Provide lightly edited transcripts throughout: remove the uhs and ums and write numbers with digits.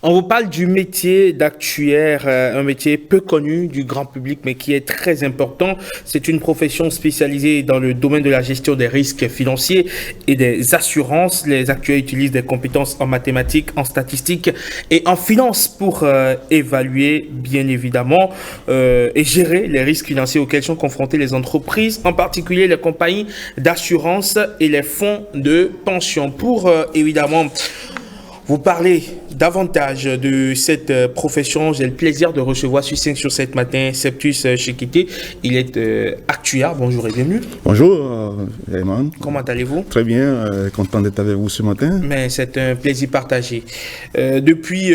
On vous parle du métier d'actuaire, un métier peu connu du grand public, mais qui est très important. C'est une profession spécialisée dans le domaine de la gestion des risques financiers et des assurances. Les actuaires utilisent des compétences en mathématiques, en statistiques et en finance pour évaluer, bien évidemment, et gérer les risques financiers auxquels sont confrontées les entreprises, en particulier les compagnies d'assurance et les fonds de pension. Pour, évidemment, vous parler davantage de cette profession, j'ai le plaisir de recevoir sur 5 sur 7 matin Septus Chekité. Il est actuaire. Bonjour et bienvenue. Bonjour, Raymond. Comment allez-vous? Très bien, content d'être avec vous ce matin. Mais c'est un plaisir partagé. Depuis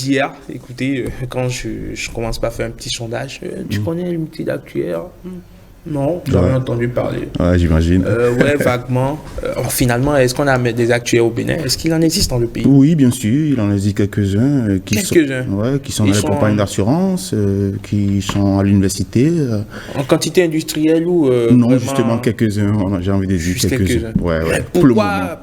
hier, écoutez, quand je commence par faire un petit sondage, tu connais le métier d'actuaire? Non, j'en ai entendu parler. Ouais, j'imagine. Ouais, vaguement. Finalement, est-ce qu'on a des actuaires au Bénin? Est-ce qu'il en existe dans le pays? Oui, bien sûr, il en existe quelques-uns. Qui sont dans les compagnies d'assurance, qui sont à l'université. En quantité industrielle ou non, vraiment... justement quelques-uns, j'ai envie de dire quelques-uns. Ouais.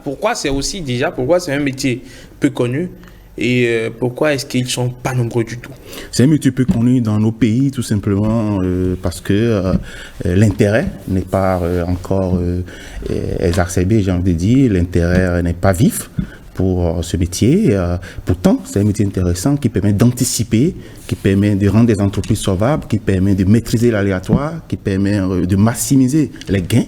Pourquoi c'est aussi déjà, pourquoi c'est un métier peu connu? Et pourquoi est-ce qu'ils ne sont pas nombreux du tout? C'est un métier peu connu dans nos pays, tout simplement parce que l'intérêt n'est pas encore exacerbé, j'ai envie de dire. L'intérêt n'est pas vif pour ce métier. Pourtant, c'est un métier intéressant qui permet d'anticiper, qui permet de rendre des entreprises solvables, qui permet de maîtriser l'aléatoire, qui permet de maximiser les gains.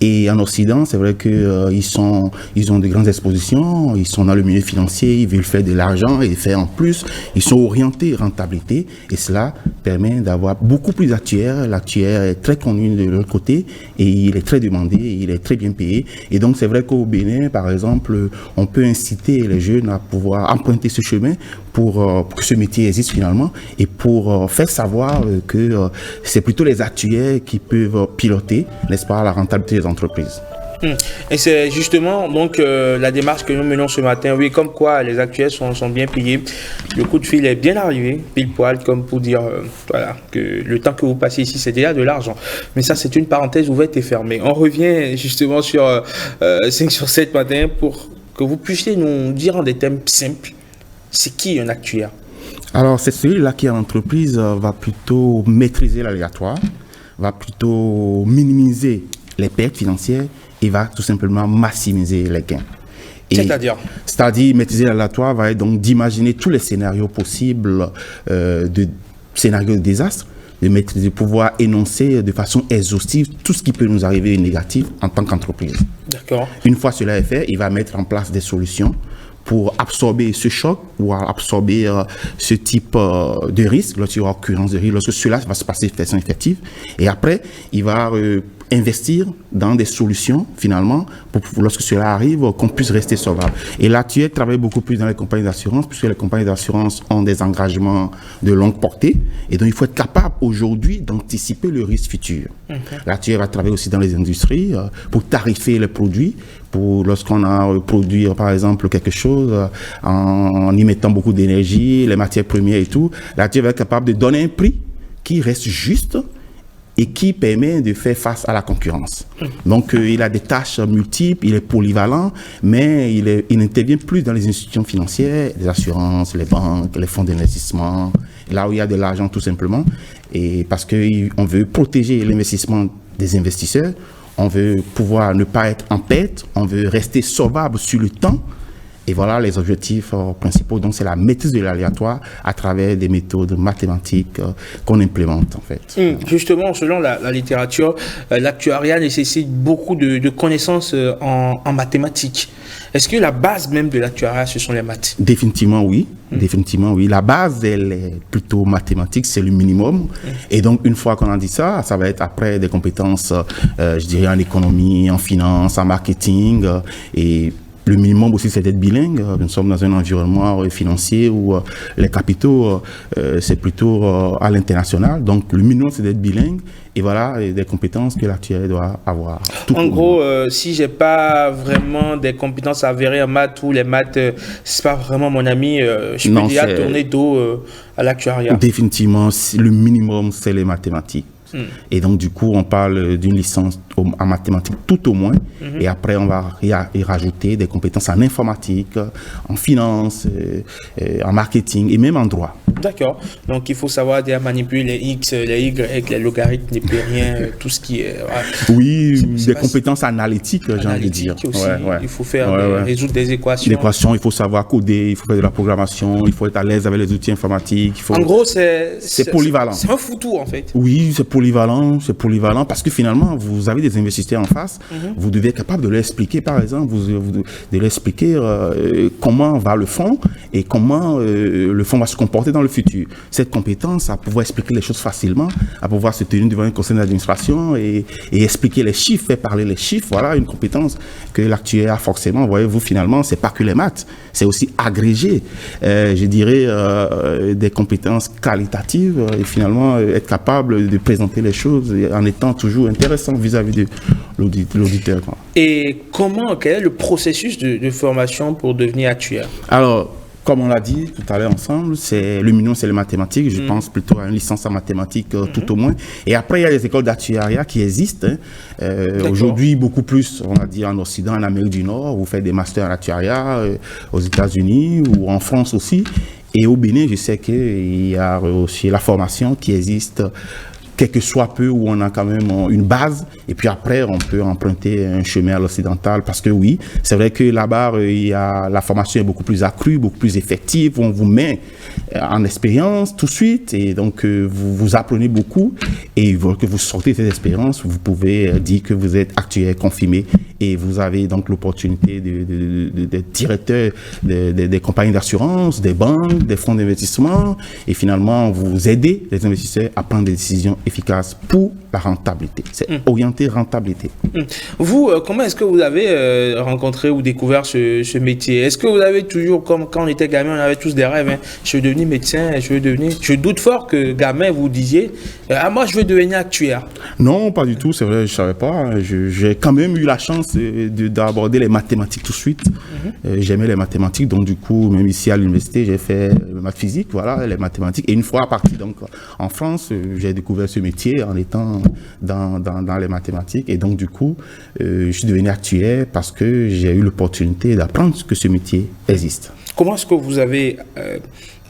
Et en Occident, c'est vrai qu'ils ont de grandes expositions, ils sont dans le milieu financier, ils veulent faire de l'argent et faire en plus. Ils sont orientés rentabilité et cela permet d'avoir beaucoup plus d'actuaires. L'actuaire est très connu de l'autre côté et il est très demandé, il est très bien payé. Et donc c'est vrai qu'au Bénin, par exemple, on peut inciter les jeunes à pouvoir emprunter ce chemin pour que ce métier existe finalement et pour faire savoir que c'est plutôt les actuaires qui peuvent piloter, n'est-ce pas, la rentabilité des entreprises. Et c'est justement donc la démarche que nous menons ce matin. Oui, comme quoi les actuaires sont bien payés. Le coup de fil est bien arrivé, pile poil, comme pour dire voilà, que le temps que vous passez ici, c'est déjà de l'argent. Mais ça, c'est une parenthèse ouverte et fermée. On revient justement sur 5 sur 7 matin pour que vous puissiez nous dire en des termes simples, c'est qui un actuaire? Alors, c'est celui-là qui, en entreprise, va plutôt maîtriser l'aléatoire, va plutôt minimiser les pertes financières et va tout simplement maximiser les gains. C'est-à-dire maîtriser l'aléatoire va être donc d'imaginer tous les scénarios possibles, de scénarios de désastre, de pouvoir énoncer de façon exhaustive tout ce qui peut nous arriver de négatif en tant qu'entreprise. D'accord. Une fois cela est fait, il va mettre en place des solutions pour absorber ce choc ou absorber ce type de risque, lorsqu'il y aura occurrence de risque, lorsque cela va se passer de façon effective. Et après, il va investir dans des solutions, finalement, pour lorsque cela arrive, qu'on puisse rester solvable. Et là, tu travailles beaucoup plus dans les compagnies d'assurance, puisque les compagnies d'assurance ont des engagements de longue portée. Et donc, il faut être capable aujourd'hui d'anticiper le risque futur. Là, tu vas travailler aussi dans les industries pour tarifer les produits, pour lorsqu'on a produit, par exemple, quelque chose en y mettant beaucoup d'énergie, les matières premières et tout. Là, tu vas être capable de donner un prix qui reste juste et qui permet de faire face à la concurrence. Donc, il a des tâches multiples, il est polyvalent, mais il n'intervient plus dans les institutions financières, les assurances, les banques, les fonds d'investissement, là où il y a de l'argent tout simplement, et parce qu'on veut protéger l'investissement des investisseurs, on veut pouvoir ne pas être en perte, on veut rester solvable sur le temps. Et voilà les objectifs principaux. Donc, c'est la maîtrise de l'aléatoire à travers des méthodes mathématiques qu'on implémente, en fait. Justement, selon la littérature, l'actuariat nécessite beaucoup de connaissances en mathématiques. Est-ce que la base même de l'actuariat, ce sont les maths? Définitivement, oui. Définitivement, oui. La base, elle est plutôt mathématique, c'est le minimum. Et donc, une fois qu'on a dit ça, ça va être après des compétences, je dirais, en économie, en finance, en marketing et le minimum aussi, c'est d'être bilingue. Nous sommes dans un environnement financier où les capitaux, c'est plutôt à l'international. Donc, le minimum, c'est d'être bilingue. Et voilà, des compétences que l'actuaire doit avoir. En gros, si je n'ai pas vraiment des compétences avérées en maths ou les maths, ce n'est pas vraiment mon ami, je peux déjà tourner dos à l'actuariat. Définitivement, le minimum, c'est les mathématiques. Et donc, du coup, on parle d'une licence en mathématiques tout au moins. Et après, on va y rajouter des compétences en informatique, en finance, en marketing et même en droit. D'accord. Donc, il faut savoir déjà manipuler les X, les Y, les logarithmes, les périens, tout ce qui est... Oui, des compétences analytiques, j'ai envie de dire. Aussi. Il faut faire résoudre des équations. Des équations, il faut savoir coder, il faut faire de la programmation, il faut être à l'aise avec les outils informatiques. En gros, c'est polyvalent. C'est un foutoir, en fait. Oui, c'est polyvalent parce que finalement, vous avez des investisseurs en face, vous devez être capable de leur expliquer, par exemple, de leur expliquer comment va le fonds et comment le fonds va se comporter dans le futur. Cette compétence à pouvoir expliquer les choses facilement, à pouvoir se tenir devant un conseil d'administration et expliquer les chiffres, faire parler les chiffres, voilà une compétence que l'actuaire a forcément. Voyez-vous, finalement, c'est pas que les maths, c'est aussi agréger, je dirais, des compétences qualitatives et finalement être capable de présenter les choses en étant toujours intéressant vis-à-vis de l'auditeur. Et quel est le processus de formation pour devenir actuaire? Alors, comme on l'a dit tout à l'heure ensemble, le minimum, c'est les mathématiques. Je pense plutôt à une licence en mathématiques tout au moins. Et après, il y a les écoles d'actuariat qui existent. Aujourd'hui, beaucoup plus, on va dire, en Occident, en Amérique du Nord. Vous faites des masters en actuariat aux États-Unis ou en France aussi. Et au Bénin, je sais qu'il y a aussi la formation qui existe, quel que soit peu, où on a quand même une base, et puis après, on peut emprunter un chemin à l'occidental, parce que oui, c'est vrai que là-bas, la formation est beaucoup plus accrue, beaucoup plus effective, on vous met en expérience tout de suite, et donc vous apprenez beaucoup, et que vous sortez de cette expérience, vous pouvez dire que vous êtes actuaire confirmé, et vous avez donc l'opportunité d'être directeur des compagnies d'assurance, des banques, des fonds d'investissement, et finalement, vous aidez les investisseurs à prendre des décisions efficaces pour la rentabilité. C'est orienté rentabilité. Vous, comment est-ce que vous avez rencontré ou découvert ce métier? Est-ce que vous avez toujours, comme quand on était gamin, on avait tous des rêves, hein, je veux devenir médecin, je doute fort que gamin, vous disiez, moi je veux devenir actuaire. Non, pas du tout, c'est vrai, je ne savais pas. J'ai quand même eu la chance d'aborder les mathématiques tout de suite. J'aimais les mathématiques, donc du coup, même ici à l'université, j'ai fait maths physique, voilà, les mathématiques. Et une fois parti donc en France, j'ai découvert ce métier en étant dans les mathématiques. Et donc du coup, je suis devenu actuaire parce que j'ai eu l'opportunité d'apprendre que ce métier existe. Comment est-ce que vous avez,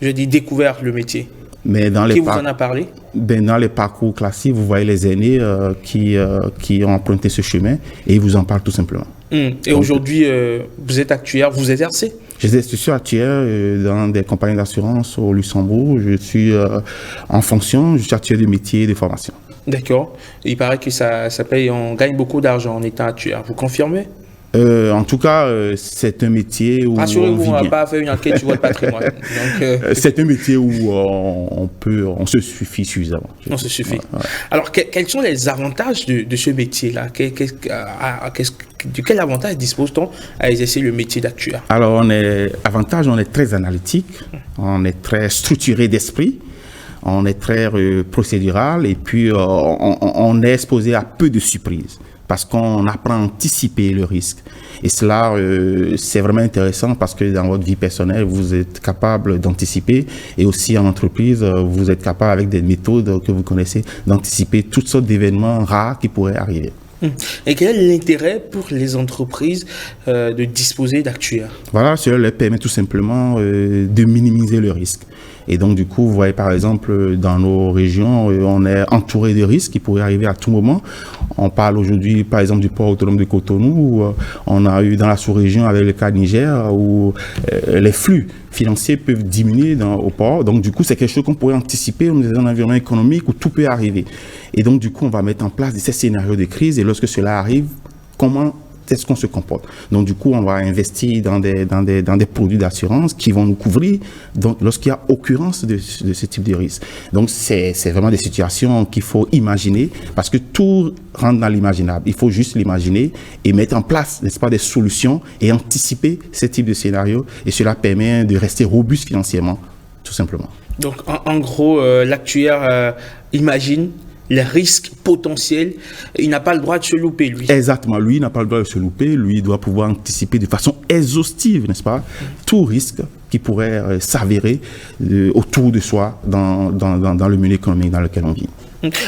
découvert le métier? Mais qui vous en a parlé? Dans les parcours classiques, vous voyez les aînés qui ont emprunté ce chemin et ils vous en parlent tout simplement. Et aujourd'hui, vous êtes actuaire, vous exercez? Je suis actuaire dans des compagnies d'assurance au Luxembourg. Je suis en fonction, je suis actuaire de métier et de formation. D'accord. Il paraît que ça paye, on gagne beaucoup d'argent en étant actuaire. Vous confirmez? En tout cas, c'est un métier où rassurez-vous, on ne va pas faire une enquête sur votre patrimoine. C'est un métier où on se suffit suffisamment. On se suffit. Ouais. Alors, quels sont les avantages de ce métier-là? De quel avantage dispose-t-on à exercer le métier d'actuaire? Alors, on est très analytique, on est très structuré d'esprit. On est très procédural et puis on est exposé à peu de surprises parce qu'on apprend à anticiper le risque. Et cela, c'est vraiment intéressant parce que dans votre vie personnelle, vous êtes capable d'anticiper et aussi en entreprise, vous êtes capable avec des méthodes que vous connaissez d'anticiper toutes sortes d'événements rares qui pourraient arriver. Et quel est l'intérêt pour les entreprises de disposer d'actuaires? Voilà, cela leur permet tout simplement de minimiser le risque. Et donc, du coup, vous voyez, par exemple, dans nos régions, on est entouré de risques qui pourraient arriver à tout moment. On parle aujourd'hui, par exemple, du port autonome de Cotonou, où on a eu dans la sous-région avec le cas de Niger, où les flux financiers peuvent diminuer au port. Donc, du coup, c'est quelque chose qu'on pourrait anticiper dans un environnement économique où tout peut arriver. Et donc, du coup, on va mettre en place ces scénarios de crise. Et lorsque cela arrive, comment est-ce qu'on se comporte? Donc, du coup, on va investir dans des produits d'assurance qui vont nous couvrir lorsqu'il y a occurrence de ce type de risque. Donc, c'est vraiment des situations qu'il faut imaginer parce que tout rentre dans l'imaginable. Il faut juste l'imaginer et mettre en place, n'est-ce pas, des solutions et anticiper ce type de scénario. Et cela permet de rester robuste financièrement, tout simplement. Donc, en gros, l'actuaire imagine les risques potentiels, il n'a pas le droit de se louper, lui. Exactement, lui n'a pas le droit de se louper, lui doit pouvoir anticiper de façon exhaustive, n'est-ce pas, tout risque qui pourrait s'avérer autour de soi dans le milieu économique dans lequel on vit.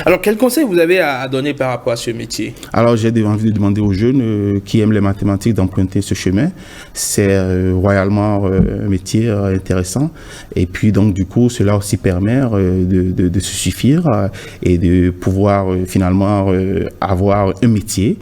Alors, quel conseil vous avez à donner par rapport à ce métier? Alors, j'ai envie de demander aux jeunes qui aiment les mathématiques d'emprunter ce chemin. C'est royalement un métier intéressant. Et puis, donc, du coup, cela aussi permet de se suffire et de pouvoir finalement avoir un métier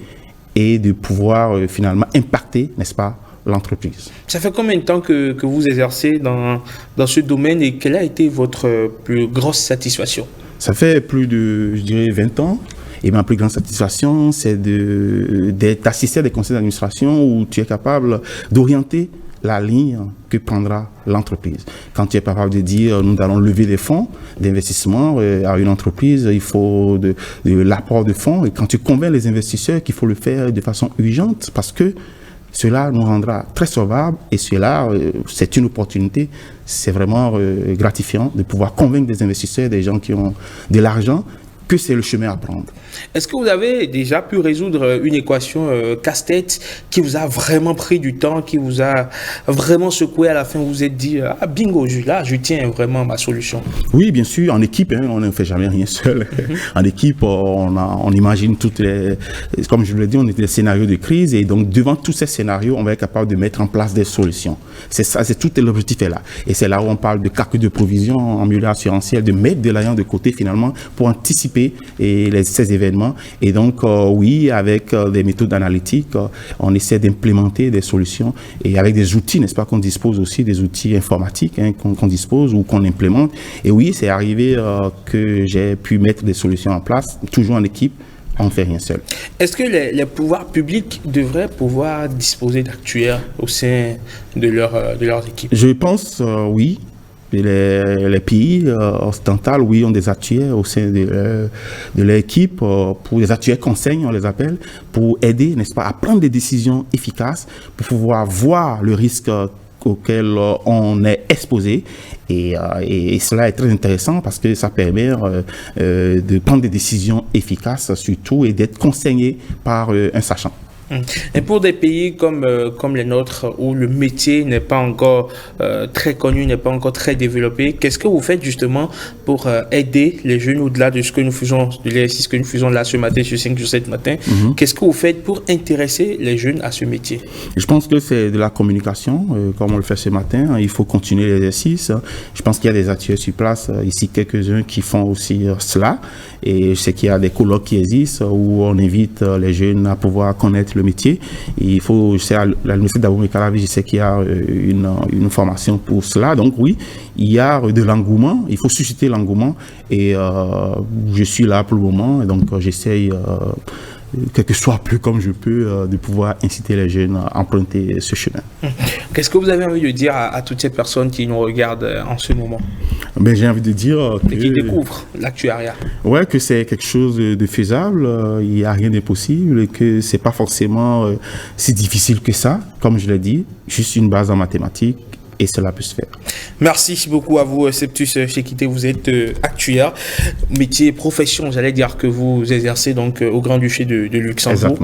et de pouvoir finalement impacter, n'est-ce pas, l'entreprise. Ça fait combien de temps que vous exercez dans ce domaine et quelle a été votre plus grosse satisfaction? Ça fait plus de, je dirais, 20 ans. Et ma plus grande satisfaction, c'est d'être assisté à des conseils d'administration où tu es capable d'orienter la ligne que prendra l'entreprise. Quand tu es capable de dire, nous allons lever des fonds d'investissement à une entreprise, il faut de l'apport de fonds. Et quand tu convaincs les investisseurs qu'il faut le faire de façon urgente, parce que cela nous rendra très sauvables et cela, c'est une opportunité. C'est vraiment gratifiant de pouvoir convaincre des investisseurs, des gens qui ont de l'argent, que c'est le chemin à prendre. Est-ce que vous avez déjà pu résoudre une équation casse-tête qui vous a vraiment pris du temps, qui vous a vraiment secoué à la fin, vous vous êtes dit « Ah bingo, là, je tiens vraiment ma solution ». Oui, bien sûr, en équipe, hein, on ne fait jamais rien seul. En équipe, on imagine toutes les... Comme je vous l'ai dit, on est des scénarios de crise et donc devant tous ces scénarios, on va être capable de mettre en place des solutions. C'est ça, c'est tout l'objectif est là. Et c'est là où on parle de calcul de provision en milieu assurantiel, de mettre de l'argent de côté finalement pour anticiper ces événements. Et donc, oui, avec des méthodes analytiques, on essaie d'implémenter des solutions et avec des outils, n'est-ce pas, qu'on dispose aussi, des outils informatiques hein, qu'on dispose ou qu'on implémente. Et oui, c'est arrivé que j'ai pu mettre des solutions en place, toujours en équipe. On ne fait rien seul. Est-ce que les pouvoirs publics devraient pouvoir disposer d'actuaires au sein de leurs équipes? Je pense, oui. Les pays occidentaux, oui, ont des actuaires au sein de l'équipe, pour des actuaires conseils, on les appelle, pour aider, n'est-ce pas, à prendre des décisions efficaces, pour pouvoir voir le risque auquel on est exposé. Et cela est très intéressant parce que ça permet de prendre des décisions efficaces surtout et d'être conseillé par un sachant. Et pour des pays comme les nôtres où le métier n'est pas encore très connu, n'est pas encore très développé, qu'est-ce que vous faites justement pour aider les jeunes au-delà de ce que nous faisons, de l'exercice que nous faisons là ce matin, sur 5 sur 7 matin? Qu'est-ce que vous faites pour intéresser les jeunes à ce métier? Je pense que c'est de la communication, comme on le fait ce matin. Il faut continuer l'exercice. Je pense qu'il y a des ateliers sur place, ici quelques-uns qui font aussi cela. Et je sais qu'il y a des colloques qui existent où on invite les jeunes à pouvoir connaître le métier. Et il faut, je sais, à l'université d'Abomey-Calavi, je sais qu'il y a une formation pour cela. Donc oui, il y a de l'engouement. Il faut susciter l'engouement. Et je suis là pour le moment. Et donc j'essaye, quel que soit plus comme je peux, de pouvoir inciter les jeunes à emprunter ce chemin. Qu'est-ce que vous avez envie de dire à toutes ces personnes qui nous regardent en ce moment? Ben, j'ai envie de dire et qui découvrent l'actuariat. Ouais, que c'est quelque chose de faisable, il n'y a rien d'impossible et que c'est pas forcément si difficile que ça, comme je l'ai dit, juste une base en mathématiques. Et cela peut se faire. Merci beaucoup à vous, Septus Chekité. Vous êtes actuaire, métier, profession, j'allais dire, que vous exercez donc au Grand-Duché de Luxembourg.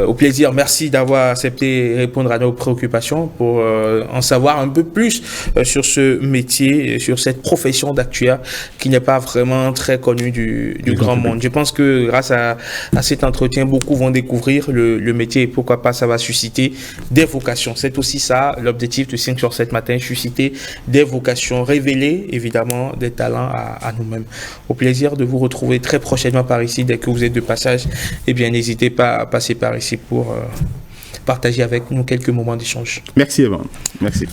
Au plaisir, merci d'avoir accepté répondre à nos préoccupations pour en savoir un peu plus sur ce métier, sur cette profession d'actuaire qui n'est pas vraiment très connue du grand monde. Je pense que grâce à cet entretien, beaucoup vont découvrir le métier et pourquoi pas ça va susciter des vocations. C'est aussi ça l'objectif de 5 sur 7 matin, susciter des vocations, révéler évidemment des talents à nous-mêmes. Au plaisir de vous retrouver très prochainement par ici dès que vous êtes de passage. Eh bien, n'hésitez pas à passer par ici pour partager avec nous quelques moments d'échange. Merci Evan. Merci.